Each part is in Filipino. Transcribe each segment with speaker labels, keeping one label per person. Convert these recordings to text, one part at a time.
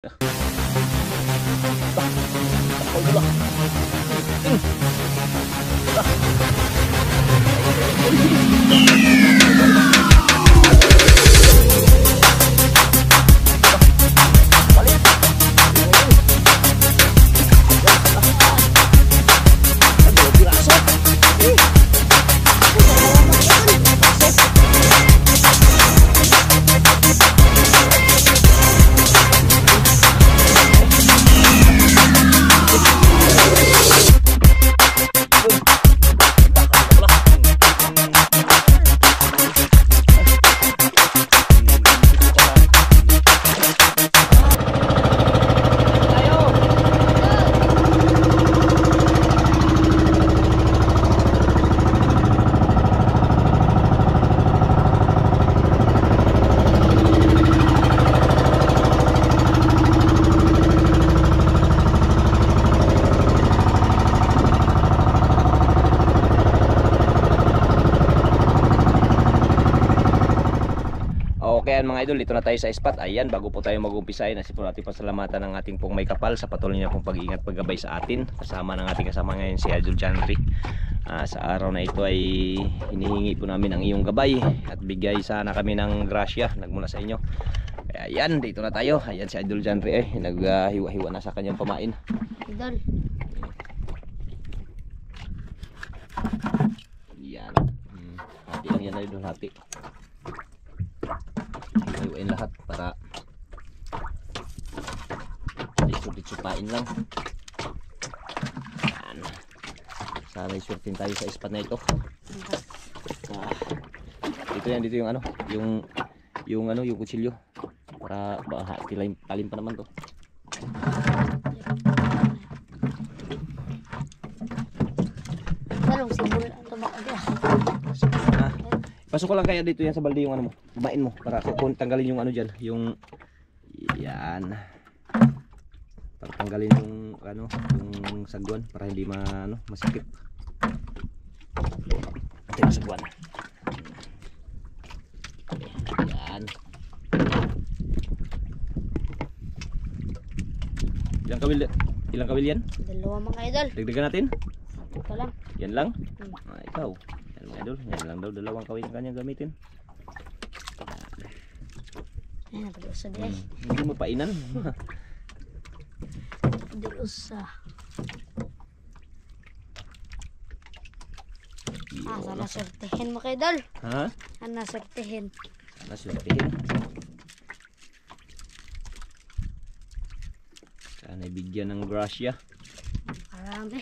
Speaker 1: Okay mga idol, dito na tayo sa spot. Ayan, bago po tayo mag-umpisa ay nasi po natin pasalamatan ng ating pong may kapal sa patuloy niya pong pag-iingat paggabay sa atin. Kasama ng ating kasama ngayon si Idol Janry. Sa araw na ito ay hinihingi po namin ang iyong gabay at bigay sana kami ng grasya nagmula sa inyo. Kaya ayan, dito na tayo. Ayan si Idol Janry naghiwa-hiwa na sa kanyang pamain.
Speaker 2: Idol.
Speaker 1: Yan. Hati lang yan Idol, hati. Hiwain lahat para ditsupain lang. Yan. Sana isurtin tayo sa spot na ito. Dito yung ano, yung kutsilyo para talim pa naman to.
Speaker 2: Dalong sibol ang tumakot ya.
Speaker 1: Pasok ko lang kaya dito yan sa balde yung ano mo, kumain mo para tanggalin yung ano diyan, yung yan. Para tanggalin yung ano, yung sagwan para hindi masikip. Ito yung sagwan. Yan. Ilang kawil yan?
Speaker 2: Dalawa mga idol.
Speaker 1: Dagdagan natin?
Speaker 2: Ito lang.
Speaker 1: Yan lang? Ikaw. Yan mga idol, yan lang daw, dalawang kawil kanyang gamitin.
Speaker 2: Ayan, napalusa din.
Speaker 1: Hindi mo painan.
Speaker 2: Dilusa. Sana sortihin mo kay idol.
Speaker 1: Ha?
Speaker 2: Sana sortihin.
Speaker 1: Sana sortihin. Sana ibigyan ng grasya.
Speaker 2: Marami.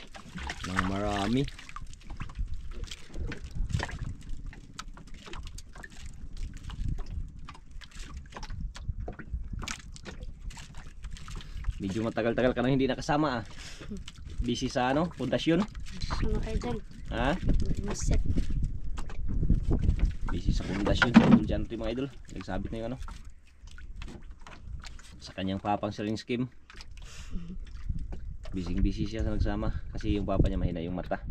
Speaker 1: Ng marami. Medyo matagal-tagal ka na hindi nakasama Busy sa ano, pundasyon.
Speaker 2: Ano kay idol?
Speaker 1: Ha?
Speaker 2: Maset.
Speaker 1: Busy sa pundasyon sa Idol Janry mga idol. Nagsabit na yung ano, sa kanyang papang selling scheme. Busy siya sa nagsama kasi yung papa niya mahina yung mata.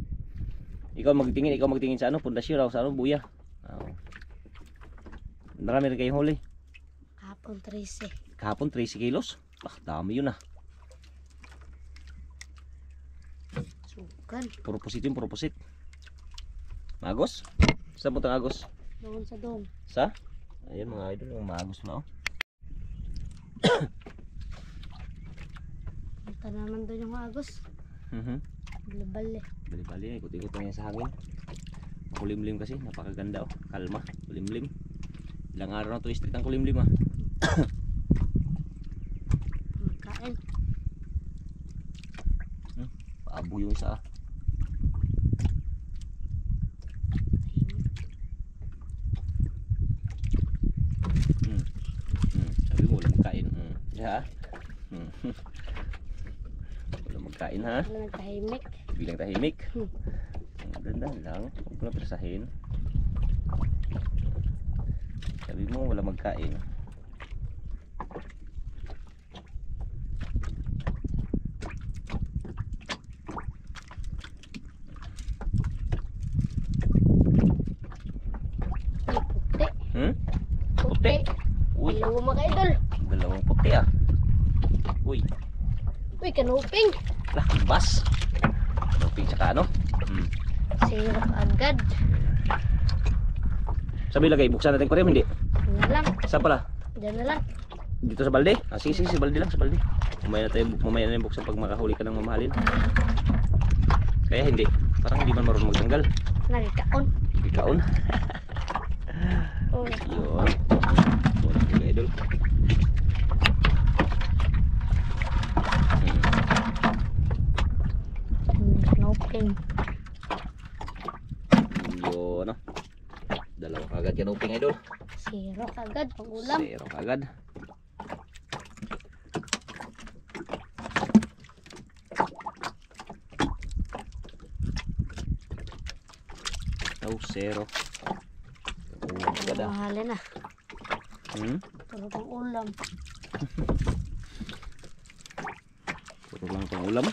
Speaker 1: Ikaw magtingin sa ano, pundasyon o sa ano, buya. Marami rin kayong huli.
Speaker 2: Kapon 13.
Speaker 1: Kahapon 13 kilos. Dami yun
Speaker 2: Sugan.
Speaker 1: Puro pusit. Magos? Saan mo itong agos?
Speaker 2: Doon sa dong.
Speaker 1: Sa? Ayan mga idol, yung magos na
Speaker 2: Punta naman doon yung agos. Bali-bali.
Speaker 1: Bali-bali, ikot-ikot lang yan sa hangin. Kulimlim kasi, napakaganda kalma, kulimlim. Ilang araw na to street ang kulimlim
Speaker 2: Kain.
Speaker 1: Paabo yung isa sabi mo wala magkain. Wala magkain ha.
Speaker 2: Wala nagtahimik.
Speaker 1: Bilang tahimik. Ang ganda lang, huwag ko na presahin. Sabi mo wala magkain.
Speaker 2: Puti.
Speaker 1: Uy,
Speaker 2: Dalawa mga idol.
Speaker 1: dalawang puti Uy,
Speaker 2: Uy, kanuping.
Speaker 1: lah, bas. Kanuping tsaka ano?
Speaker 2: Sirok agad.
Speaker 1: Sabi lagay, buksan natin ko rin, hindi.
Speaker 2: Ano na lang.
Speaker 1: Saan pala?
Speaker 2: Diyan na lang.
Speaker 1: Dito sa balde? Ah, sige, sa balde lang, sa balde. Mamaya na yung buksan pag makahuli ka ng mamahalin. Kaya hindi. Parang hindi man marunong magtanggal.
Speaker 2: Nagkaon.
Speaker 1: Ikaon.
Speaker 2: Oh,
Speaker 1: Yun. Wala ka idol.
Speaker 2: kanuping.
Speaker 1: Yun. Dalawa kagad yan uping idol.
Speaker 2: Sirok agad. Pang ulam.
Speaker 1: Zero kagad. Oh, zero. Ulam agad ah.
Speaker 2: Mahalin na.
Speaker 1: Puro
Speaker 2: Puro pang ulam.
Speaker 1: lang pang ulam.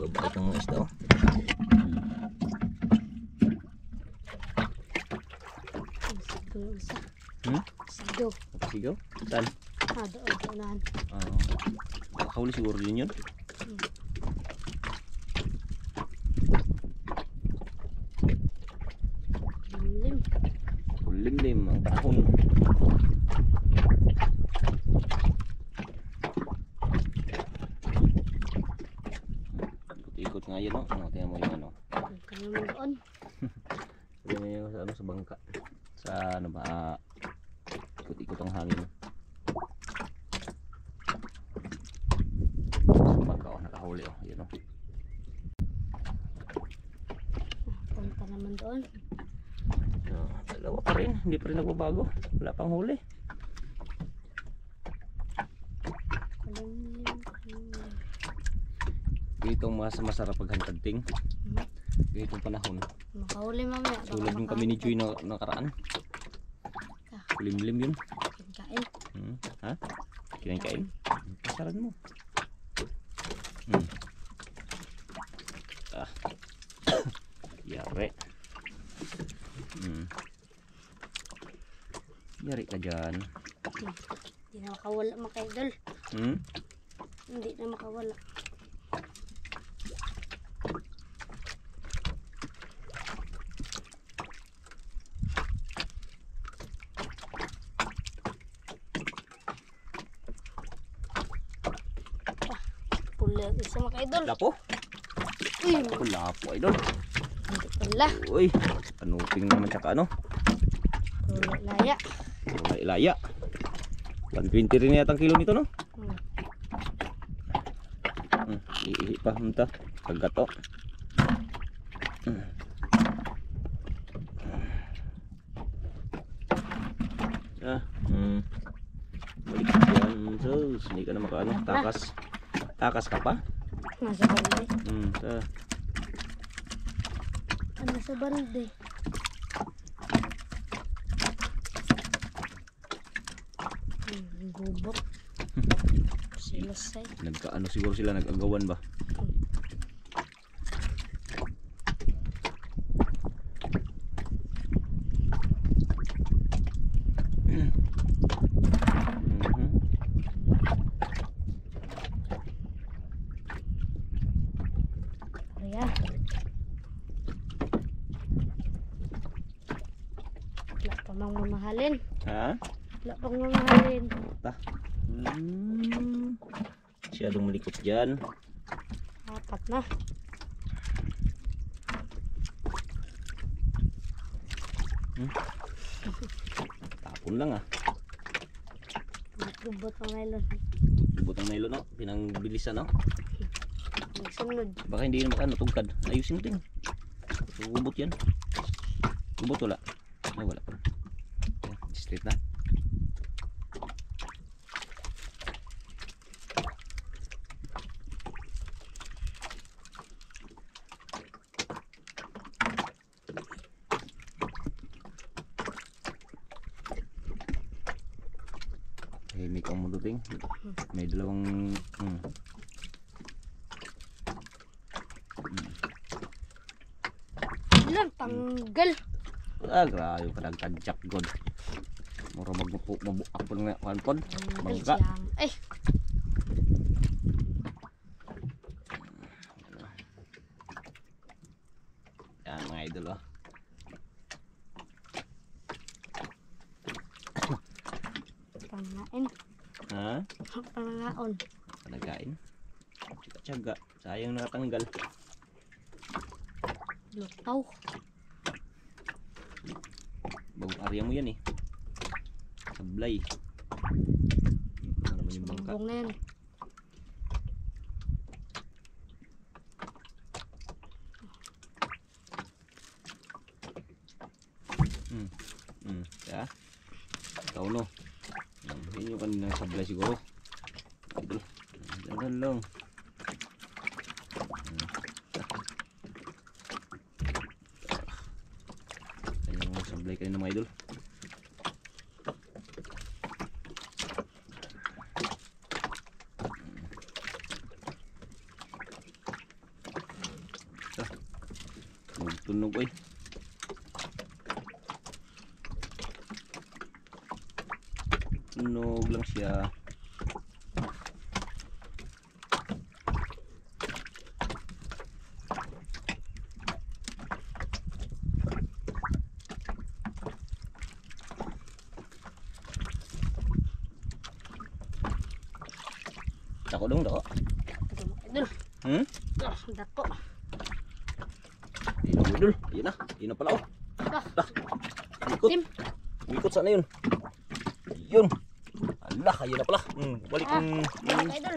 Speaker 1: Babait ng mga isda oh.
Speaker 2: Sigdo isa.
Speaker 1: Hmm?
Speaker 2: Sigdo.
Speaker 1: Sigaw? Saan?
Speaker 2: Doon. Doonan.
Speaker 1: Nakahuli siguro din yun.
Speaker 2: Lim.
Speaker 1: Limlim ang panahon. Ikot-ikot nga yun, no? Tingnan mo yung ano.
Speaker 2: Kaya mo doon.
Speaker 1: Tingnan mo yung sa, ano, sa bangka. Sa ano ba? Ikot-ikot ang hangin. Sa bangka, oh, nakahuli, oh. Yun, oh.
Speaker 2: Punta naman doon.
Speaker 1: Dalawa pa rin, hindi pa rin nagbabago. Wala pang huli.
Speaker 2: Kulim.
Speaker 1: Dito ang masarap paghantagting. Ganitong panahon.
Speaker 2: Makahuli mamaya.
Speaker 1: Tulad yung kami ni Joy na nakaraan. Kulimlim yun.
Speaker 2: Kain.
Speaker 1: Ha? Kinain-kain? Pasaran mo. Yari. Yari ka dyan.
Speaker 2: Hindi na makawala mga idol. Hindi na makawala. Pula isa mga idol.
Speaker 1: Lapo?
Speaker 2: Uy,
Speaker 1: Lapo idol.
Speaker 2: hindi pala.
Speaker 1: Uy, kanuping naman tsaka ano.
Speaker 2: Pula laya.
Speaker 1: Wala ilaya. 120 rin yata ang kilo nito no? Iihi pa munta. Paggato. Balik yan. Sus, hindi ka na makaano. Takas. Takas ka pa?
Speaker 2: Nasa balde. Nasa balde. Gubok. Silasay.
Speaker 1: Nagkaano siguro sila, nag-agawan ba?
Speaker 2: Kaya. Wala pa mang mamahalin.
Speaker 1: Ha?
Speaker 2: Wala pang mamahalin.
Speaker 1: Masyadong malikot dyan.
Speaker 2: Apat na.
Speaker 1: Tapon lang ah.
Speaker 2: Gubot ang nylon.
Speaker 1: Lubot ang nylon no? Pinangbilisan no?
Speaker 2: Magsunod.
Speaker 1: Baka hindi na makano tugkad. Ayusin mo din. Gubot yan. Gubot wala. Ay wala pa. Straight na. Himik ang mundo ting. May dalawang
Speaker 2: Ilang tanggal.
Speaker 1: grabe ka nagtadyak god. Mura mabuak po nga kanpon.
Speaker 2: Idol
Speaker 1: Bangka.
Speaker 2: siyang. Ay,
Speaker 1: Yan mga idol oh.
Speaker 2: pangain.
Speaker 1: Ha?
Speaker 2: Pangaon.
Speaker 1: Panagain. Tiyaga. Sayang nakatanggal.
Speaker 2: Lutaw.
Speaker 1: Bagong area mo yan eh. Sablay. Ano naman yung bangka?
Speaker 2: Bumbong na yan.
Speaker 1: Ya. Ikaw no. Yun yung kanina sablay siguro. Idol. Dagan lang. Ayun yung sablay kanina mga idol. Tunog eh. Tunog lang siya. Dako dong, dako.
Speaker 2: Ito mga idol.
Speaker 1: Hmm?
Speaker 2: Dako.
Speaker 1: Idol, idol. Ayun na. Ayun na pala oh.
Speaker 2: Ah,
Speaker 1: Ikot.
Speaker 2: Tim.
Speaker 1: Ikot sana yun. Yun. Allah, ayun na pala. Balik.
Speaker 2: Ah, mga idol.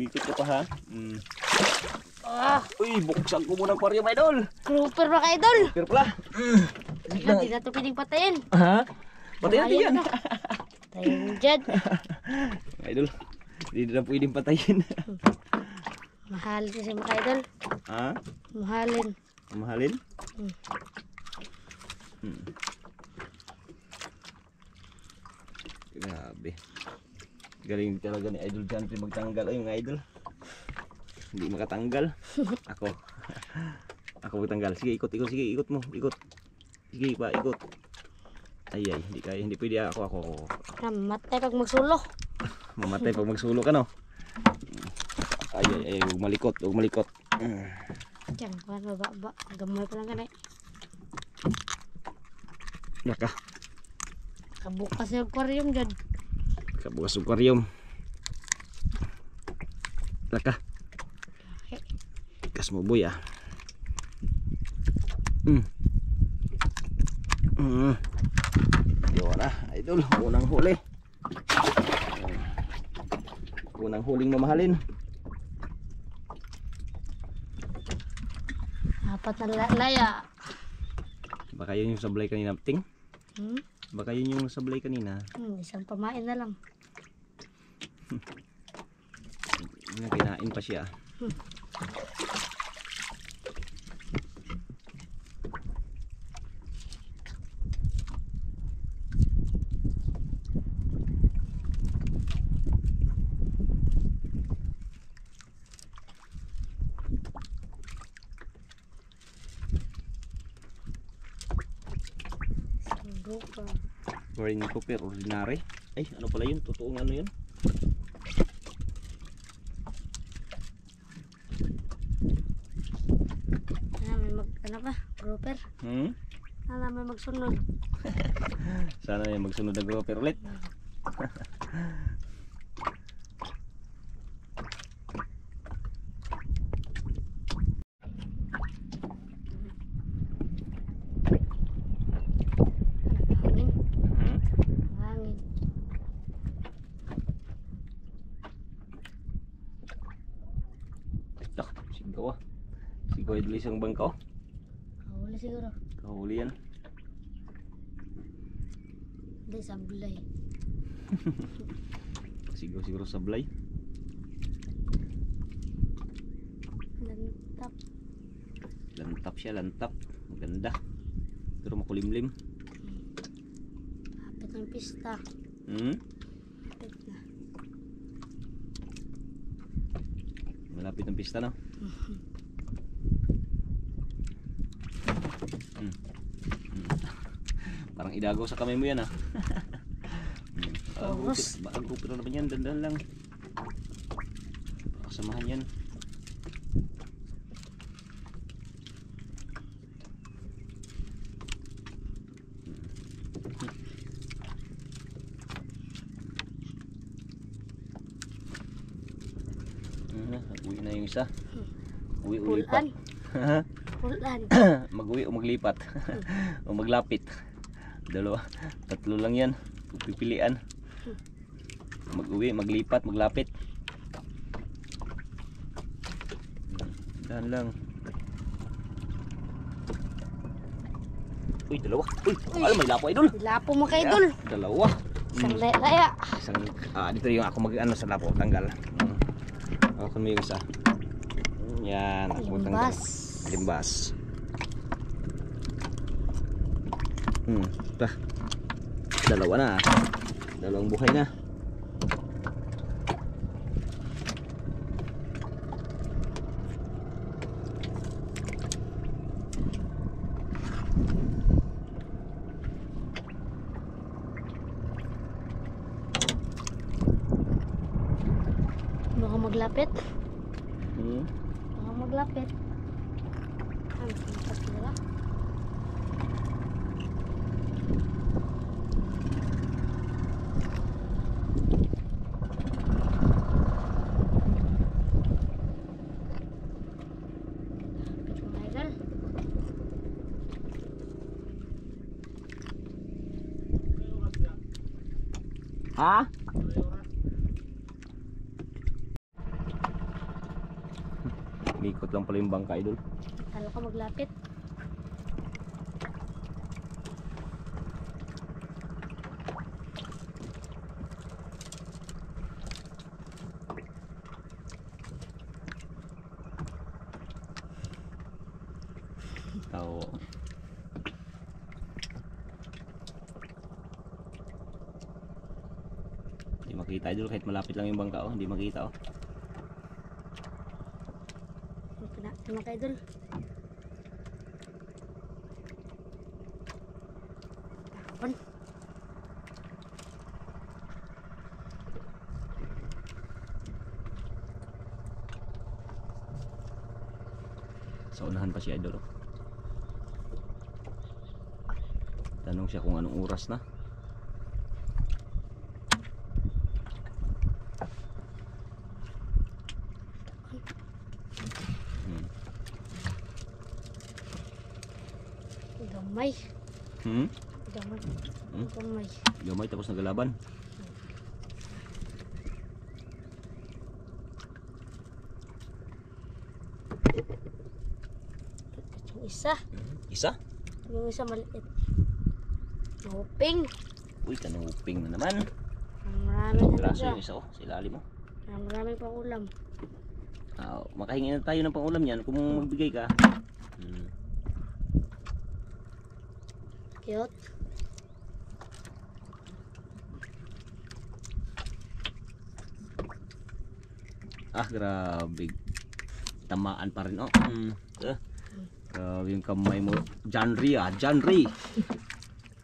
Speaker 1: Ikot ka pa ha.
Speaker 2: Ah,
Speaker 1: Uy, buksan ko muna ang aquarium idol.
Speaker 2: grouper mga idol.
Speaker 1: Pero pala.
Speaker 2: Hindi na ito piling patayin.
Speaker 1: Ha? Patay natin yan.
Speaker 2: Patayin mo dyan.
Speaker 1: Idol, hindi na pwedeng patayin.
Speaker 2: Mahal kasi mga idol.
Speaker 1: Ha?
Speaker 2: Mahalin.
Speaker 1: Mahalin? Grabe. Galing talaga ni Idol Chantry magtanggal. Ay, mga idol. Hindi makatanggal. Ako. Ako magtanggal. Sige, ikot, ikot, sige, ikot mo. Ikot. Sige pa, ikot. Ay, ay, hindi kaya, hindi pwede ako.
Speaker 2: Namatay pag magsulo.
Speaker 1: Mamatay pag magsulo ka, no? Ay, ay, ay, huwag malikot, huwag malikot.
Speaker 2: Diyan, kuhan mababa. Gamay pa lang ka na.
Speaker 1: Naka,
Speaker 2: Kabukas yung aquarium dyan.
Speaker 1: kabukas aquarium. Naka. Kas mo boy ah. Yun ah, idol, unang huli. Unang huling mamahalin.
Speaker 2: Apat na laya.
Speaker 1: Baka yun yung sablay kanina, Ting.
Speaker 2: Hmm?
Speaker 1: Baka yun yung sablay kanina.
Speaker 2: Isang pamain na lang.
Speaker 1: Kinain pa siya.
Speaker 2: Grouper.
Speaker 1: Marine Cooper ordinary. Ay, ano pala yun? Totoong ano yun?
Speaker 2: May ano pa? Grouper. May magsunod.
Speaker 1: Sana yung magsunod na Cooper ulit.
Speaker 2: Hangin. Hangin.
Speaker 1: Dak, sigaw ah. Sigaw idol isang bangka oh.
Speaker 2: Kahuli siguro.
Speaker 1: Kahuli yan.
Speaker 2: Hindi, sablay.
Speaker 1: Sigaw siguro sablay.
Speaker 2: Lantap.
Speaker 1: Lantap siya, lantap. Maganda. Pero makulimlim.
Speaker 2: Hapit ng pista. Hapit na.
Speaker 1: Malapit ang pista no? Parang idagaw sa kamay mo yan ah.
Speaker 2: Oros.
Speaker 1: Bago pero naman yan, dandan lang. Kasamahan yan. Uwi na yung isa. Uwi ulipat.
Speaker 2: Pulan.
Speaker 1: Mag-uwi o maglipat. O maglapit. Dalawa. Tatlo lang yan. Pipilian. Mag-uwi, maglipat, maglapit. Dahan lang. Uy, dalawa. Uy, alam may lapo idol.
Speaker 2: Lapo mo kay idol.
Speaker 1: Dalawa.
Speaker 2: Isang laya.
Speaker 1: Isang, dito yung ako mag-ano sa lapo. Tanggal. Ako mo yung isa. Yan. Ako tanggal.
Speaker 2: Limbas.
Speaker 1: Limbas. Ito. Dalawa na. Dalawang buhay na.
Speaker 2: Baka maglapit.
Speaker 1: Hmm.
Speaker 2: Baka maglapit. Ang simpat nila. Lapit mo idol.
Speaker 1: Ha? Mikot lang pala yung bangka idol.
Speaker 2: Kala ko maglapit.
Speaker 1: Oo. Hindi makita idol kahit malapit lang yung bangka oh. Hindi makita oh.
Speaker 2: Sama kay idol. Tapon.
Speaker 1: Sa unahan pa si idol oh. Tanong siya kung anong oras na.
Speaker 2: Gamay.
Speaker 1: Hmm?
Speaker 2: Gamay.
Speaker 1: Hmm?
Speaker 2: Gamay.
Speaker 1: Gamay tapos nagalaban.
Speaker 2: Yung isa.
Speaker 1: Isa?
Speaker 2: Yung isa maliit. Hoping.
Speaker 1: Uy, kanuping na naman.
Speaker 2: Maraming
Speaker 1: Braso
Speaker 2: talaga.
Speaker 1: yung isa oh. Sa ilalim mo.
Speaker 2: Maraming pang ulam.
Speaker 1: Makahingi na tayo ng pangulam yan kung magbigay ka.
Speaker 2: Cute.
Speaker 1: Grabe. Tamaan pa rin oh. Grabe yung kamay mo. Janri Janri.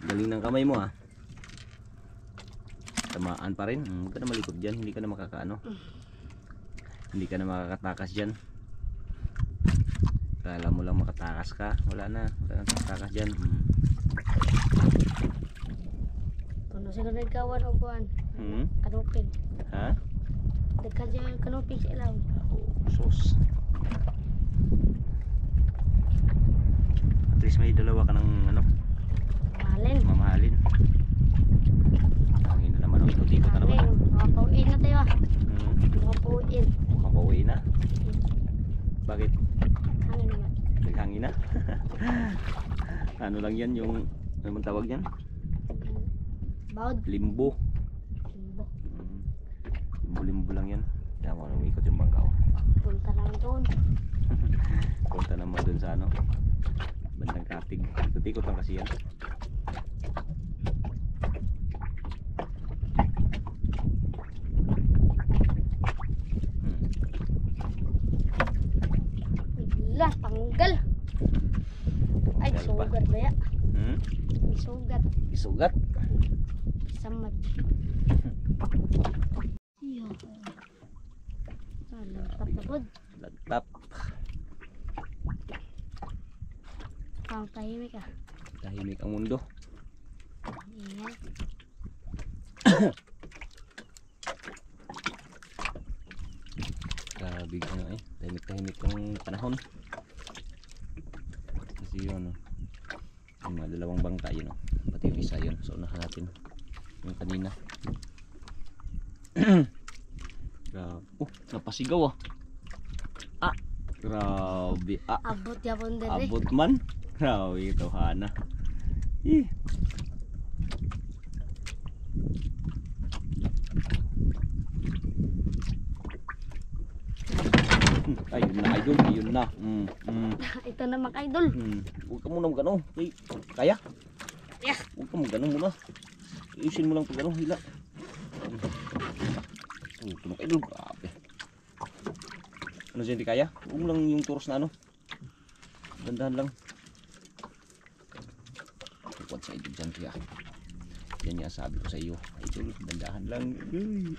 Speaker 1: Galing ng kamay mo Tamaan pa rin. Huwag ka na malikot dyan. Hindi ka na makakaano. Hindi ka na makakatakas dyan. Kala mo lang makatakas ka. Wala na makatakas dyan.
Speaker 2: Kung siguro nagkawan o kuhan. Kanuping.
Speaker 1: Ha?
Speaker 2: Dagkan siya yung kanuping sa ilaw.
Speaker 1: Sus. At least may dalawa ka ng ano,
Speaker 2: Mahalin.
Speaker 1: mamahalin. Hangin na naman. Ikot-ikot na naman.
Speaker 2: Makapauin na tayo Makapauin.
Speaker 1: Mukhang pauwi na. Bakit?
Speaker 2: Hangin naman.
Speaker 1: Naghangin na. Ano lang yan yung, ano man tawag yan?
Speaker 2: Baud.
Speaker 1: Limbo.
Speaker 2: Limbo.
Speaker 1: Limbo lang yan. Kaya mo umikot yung bangka ko.
Speaker 2: Punta naman doon.
Speaker 1: Punta naman dun sa ano, bandang Katig. Ikot-ikot lang kasi yan.
Speaker 2: Bigla, tanggal. Ay,
Speaker 1: Tanggal ba?
Speaker 2: sugat ba ya?
Speaker 1: Hmm?
Speaker 2: May sugat.
Speaker 1: Isugat.
Speaker 2: Samad. Iyo. Alam, tapos.
Speaker 1: Lagtap.
Speaker 2: Pang tahimik ah.
Speaker 1: Tahimik ang mundo.
Speaker 2: Ayan.
Speaker 1: Grabe ano eh. Tahimik-tahimik ang panahon. Kasi yun, yung mga dalawang bangka yun, pati yung isa yun. So unahan natin yung kanina. Grabe. Napasigaw ah. Ah, grabe. Ah,
Speaker 2: Abot yapon dere.
Speaker 1: abot man. Grabe ito, Hana. Eh. Ayun na, idol. Ayun na.
Speaker 2: Ito na mga idol.
Speaker 1: Huwag ka muna mag-ano. Kaya?
Speaker 2: Yeah.
Speaker 1: Huwag ka mag-ano muna. Iusin mo lang pag-ano, hila. Ito mga idol. Grabe. Ano dyan, di kaya? Huwag mo lang yung turos na ano. Dandahan lang. Huwag sa idol dyan, kaya. Yan yung sabi ko sa iyo. Idol, dandahan lang. Uy,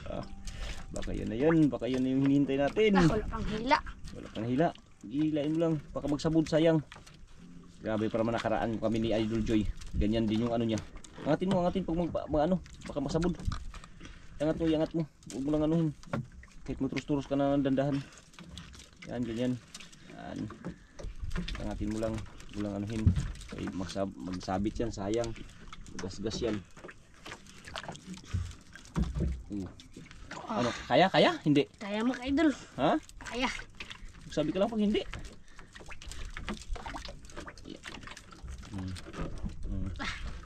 Speaker 1: baka yun na yun. Baka yun na yung hinihintay natin.
Speaker 2: Wala pang hila.
Speaker 1: Wala kang hila. Hilain mo lang. Baka magsabod, sayang. Grabe, para nakaraan kami ni Idol Joy. Ganyan din yung ano niya. Angatin mo, angatin pag ano. Baka masabod. Angat mo, iangat mo. Huwag mo lang anuhin. Kahit mo turus-turus ka na ng dandahan. Yan, ganyan. Yan. Angatin mo lang. Huwag mo lang anuhin. Ay, magsabit yan, sayang. Gas-gas yan. Ano, kaya? Kaya? Hindi.
Speaker 2: Kaya mga idol.
Speaker 1: Ha?
Speaker 2: Kaya.
Speaker 1: Sabi ka lang pag hindi.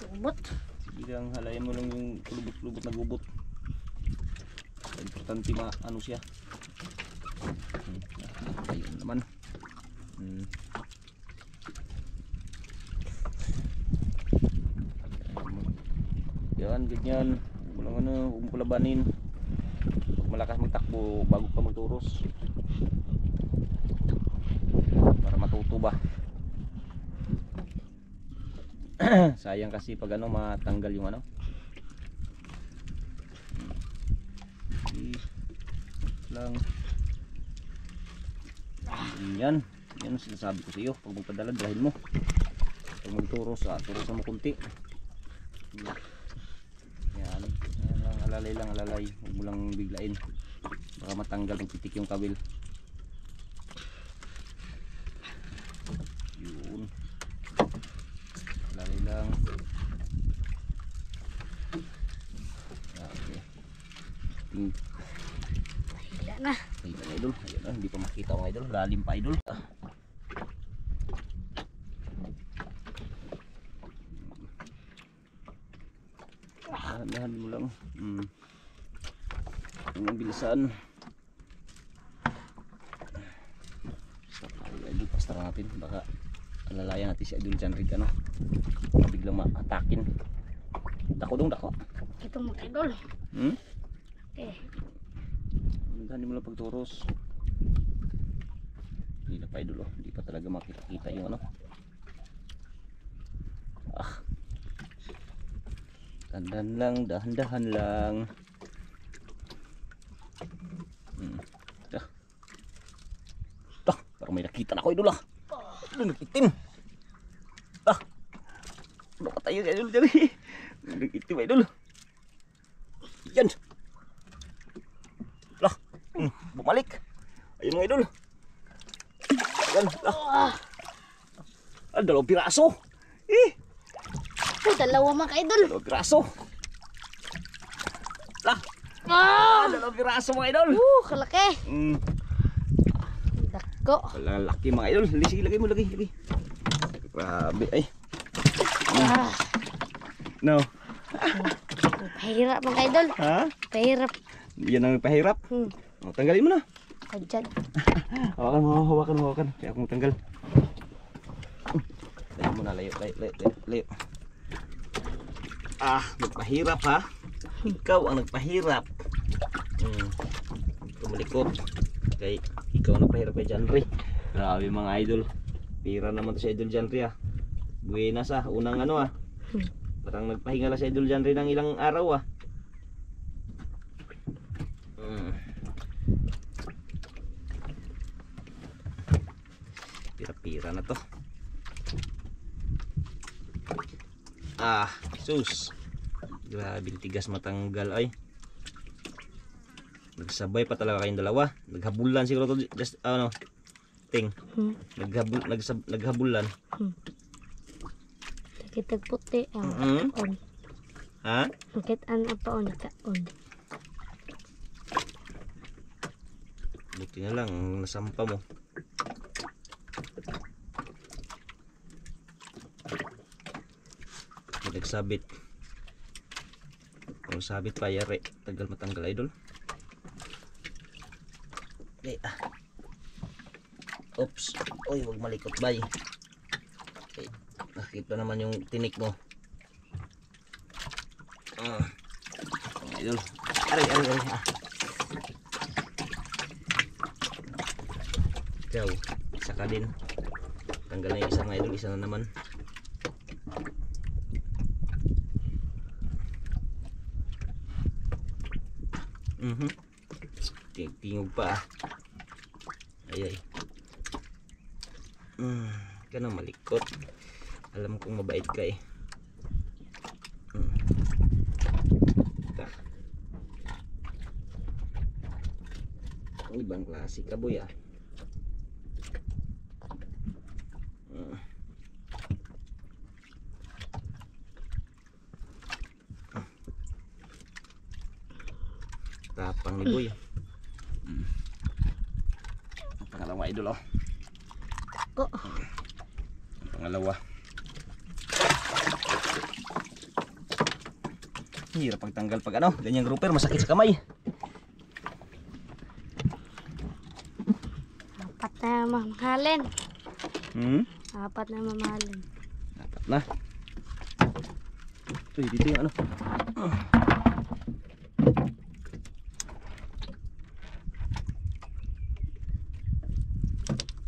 Speaker 2: Tubot.
Speaker 1: Sige lang, halayan mo lang yung kulubot-kulubot na gubot. Importante ano siya. Ayun naman. Yan, ganyan. Huwag mo kulabanin. Huwag malakas magtakbo bago ka magturos. Para matuto ba. Sayang kasi pag ano matanggal yung ano. Lang. Yan. Yan ang sinasabi ko sa iyo. Pag magpadala, dalahin mo. Pag magturos, turosan mo kunti. Yan. Yan lang, alalay lang, alalay. Huwag mo lang biglain. Baka matanggal ng titik yung kawil. Yun. Alalay lang. Okay.
Speaker 2: Hila na.
Speaker 1: Ayun na idol. Ayun na, hindi pa makita mga idol. Lalim pa idol. Dahan mo lang. Ang bilisan. So, idol, pastar natin. Baka alalayan natin si Idol Janrig ano. Biglang ma-atakin. Dako dong, dako.
Speaker 2: Ito mga idol. Okay.
Speaker 1: Dahan mo lang pagturos. Hindi na pa idol oh. Hindi pa talaga makikita yung ano. Dahan lang, dahan-dahan lang. Parang may nakita na ako idol ah. Nakitim. Ano ka tayo idol dyan eh. Nakitim idol. Yan. Bumalik. Ayun mga idol. Yan. Dalawang piraso.
Speaker 2: Dalawa mga idol.
Speaker 1: Dalawang piraso. Dalawang piraso mga idol.
Speaker 2: Kalaki. Dako.
Speaker 1: Laki mga idol. Sige, lagay mo, lagay. Grabe ay. No.
Speaker 2: Pahirap mga idol.
Speaker 1: Ha?
Speaker 2: Pahirap.
Speaker 1: Yan ang pahirap. Tanggalin mo na.
Speaker 2: Kadyan.
Speaker 1: Hawakan. Kaya akong tanggal. Layo mo na, layo. Nagpahirap ha. Ikaw ang nagpahirap. Tumalikot. Kay ikaw nagpahirap kay Janry. Grabe mga idol. Pira naman to si Idol Janry ha. Buenas ha. Unang ano ha. Parang nagpahinga lang si Idol John rin ng ilang araw ah. Pira-pira na to. Ah, sus. Grabe tigas matanggal ay. Nagsabay pa talaga kayong dalawa. Naghabulan siguro to just ano, ting. Naghabulan.
Speaker 2: Kita puti on.
Speaker 1: Ha?
Speaker 2: Bakit apa on ka on.
Speaker 1: Buti na lang nasampa mo. Nagsabit. Kung sabit pa yari, tagal matanggal idol. Okay. Oops. Oy, wag malikot bay. Okay. Nakita naman yung tinik mo. Idol. Aray. Ikaw, isa ka din. Tanggal na yung isang idol, isa na naman. Tingog pa. Ay. Ka na malikot. Alam kong mabait ka eh. Ibang klase ka boy ah. Tapang ni boy. Pangalawa idol oh. Pangalawa. Hirap pagtanggal pag ano, ganyang grouper masakit sa kamay.
Speaker 2: Apat na mamahalin. Apat na mamahalin.
Speaker 1: Apat na. Uy, dito yung ano.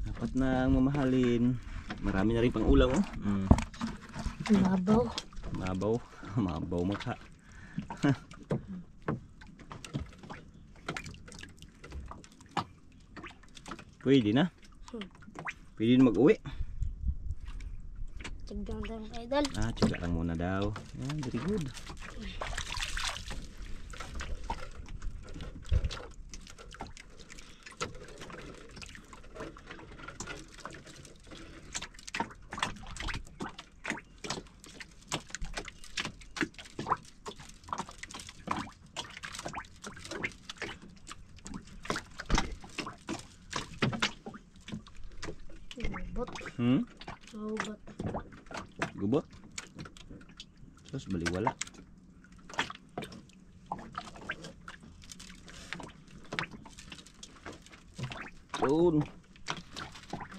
Speaker 1: Apat na ang mamahalin. Marami na rin pang ulam oh.
Speaker 2: Mabaw.
Speaker 1: Mabaw maka. Pwede na. Pwede na mag-uwi.
Speaker 2: Tignan daw mga idol.
Speaker 1: Tsaga lang muna daw. Very good.
Speaker 2: Gubot.
Speaker 1: Gubot? Terus baliwala. Yun.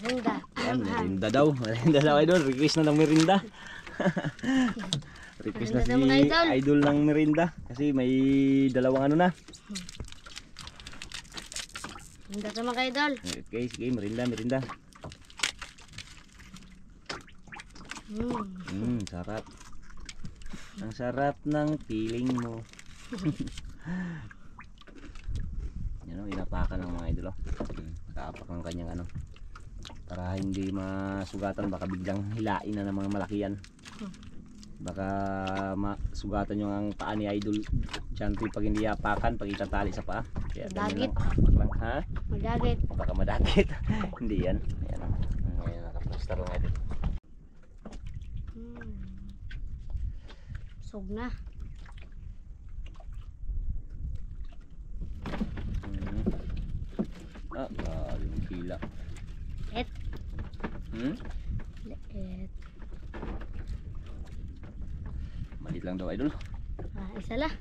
Speaker 2: Merinda.
Speaker 1: Merinda daw. Merinda daw idol. Request na ng merinda. Request na si idol ng merinda. Kasi may dalawang ano na.
Speaker 2: Merinda sa mga idol.
Speaker 1: Okay, sige. Merinda. Sarap. Ang sarap ng feeling mo. Yan o, inapakan ng mga idol. Nakaapak ng kanyang ano. Para hindi masugatan, baka biglang hilain na ng mga malakiyan. Baka masugatan yung ang paa ni Idol Chantry pag hindi apakan, pag itatali sa paa. Kaya
Speaker 2: madagit.
Speaker 1: Lang, ha?
Speaker 2: Madagit.
Speaker 1: Baka madagit. Hindi yan. Ayan o. Ngayon nakaplaster lang idol.
Speaker 2: Sog na.
Speaker 1: Yung pila.
Speaker 2: Leet.
Speaker 1: Malit lang daw idol.
Speaker 2: Isa la.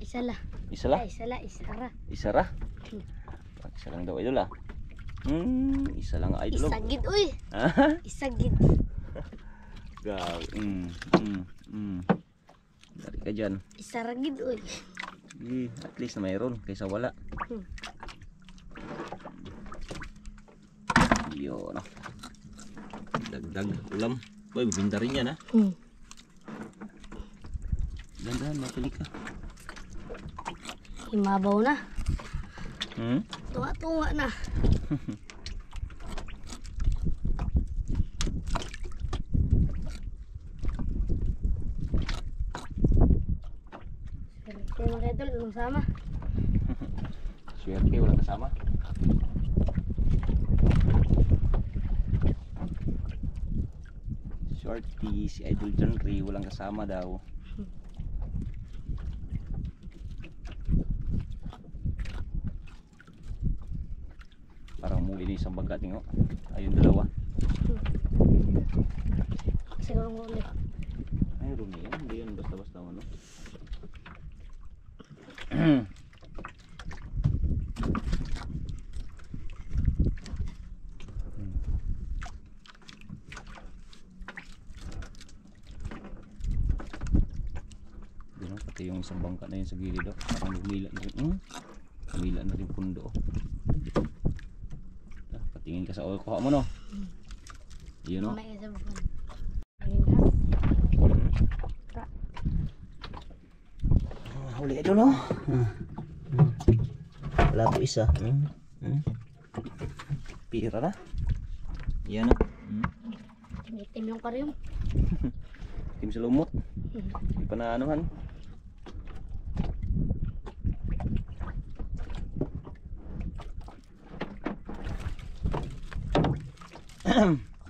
Speaker 2: Isa la.
Speaker 1: Isa ra. Isa lang daw idol ah. Isa lang idol.
Speaker 2: Isagid uy. Isagid.
Speaker 1: Gaw. Dari ka dyan.
Speaker 2: Isaragid uy.
Speaker 1: At least na mayroon kaysa wala. Yun ah. Dagdag ulam. Boy, bibinda rin yan ha. Dandahan, matinik ka.
Speaker 2: Imabaw na.
Speaker 1: Hmm?
Speaker 2: Tunga-tunga na. Swerte mga idol, anong sama?
Speaker 1: Swerte, walang kasama. Shorty, si Idol John Ray, walang kasama daw. Parang umuwi na isang bagat niyo. Ayun dalawa.
Speaker 2: Siguro mo ulit.
Speaker 1: Ay, rumi yan. Hindi yan basta-basta ano. Yun, pati yung isang bangka na yun sa gilid. Parang lumila na rin. Lumila na rin pundo. Patingin ka sa oil. Kuha mo no. Yun no.
Speaker 2: May isa ba pa? Ayun ha.
Speaker 1: Huli ito no. Wala to isa. Pira na. Yan no.
Speaker 2: May itim yung karyong.
Speaker 1: Tim sa lumot. Hindi pa na anuhan.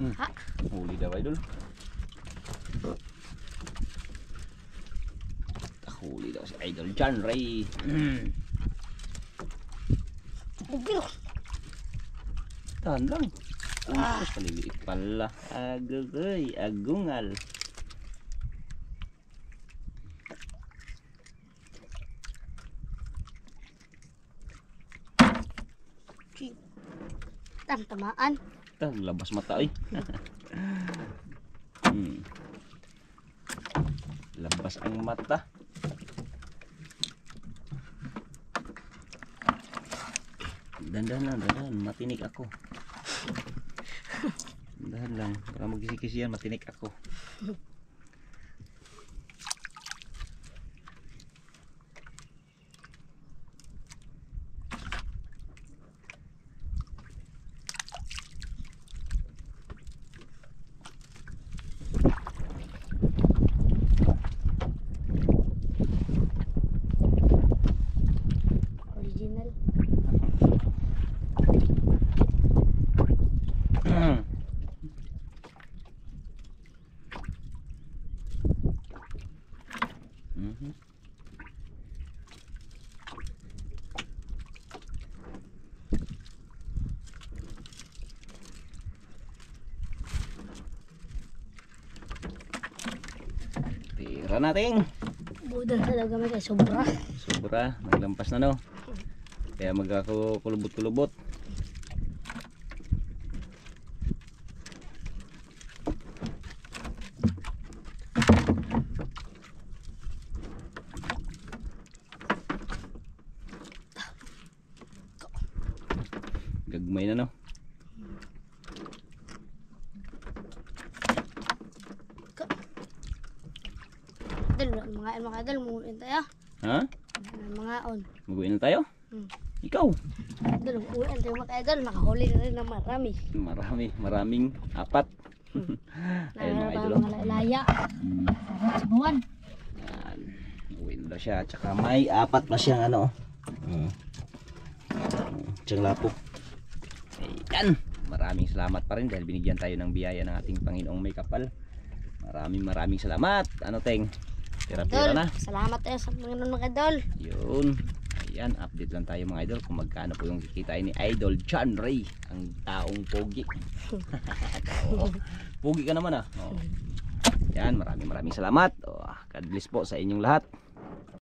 Speaker 2: Ha?
Speaker 1: Huli daw idol. Huli daw si Idol John Ray.
Speaker 2: Bugil.
Speaker 1: Tahan lang. Mas paliliit pala. Agagay, agungal.
Speaker 2: Tamaan.
Speaker 1: Labas mata ay. Labas ang mata. Dandan lang, dandan. Matinik ako. Dandan lang. Baka magkisi-kisi yan, matinik ako.
Speaker 2: Original.
Speaker 1: Tira natin.
Speaker 2: Budol sa daw kami kay sobra.
Speaker 1: Sobra, naglampas na no. Kaya magkakulubot-kulubot. Gagmay na no.
Speaker 2: Idol, mga idol, muna tayo.
Speaker 1: Ha?
Speaker 2: Mga on.
Speaker 1: Maguin na tayo? Ikaw?
Speaker 2: Idol, ulan tayo mga idol. Nakahuli na rin ng marami.
Speaker 1: Maraming apat. Ayun mga idol.
Speaker 2: Mga laya. Sa buwan.
Speaker 1: Yan. Uwi na daw siya. Tsaka may apat pa siyang ano. Siyang lapo. Ayan. Maraming salamat pa rin dahil binigyan tayo ng biyaya ng ating Panginoong may kapal. Maraming salamat. Ano teng? Tira-tira na.
Speaker 2: Salamat tayo sa Panginoon mga idol.
Speaker 1: Yun. Ayan, update lang tayo mga idol kung magkano po yung kikitain ni Idol John Ray, ang taong pogi. Pogi ka naman ah. Yan, maraming salamat. God bless po sa inyong lahat.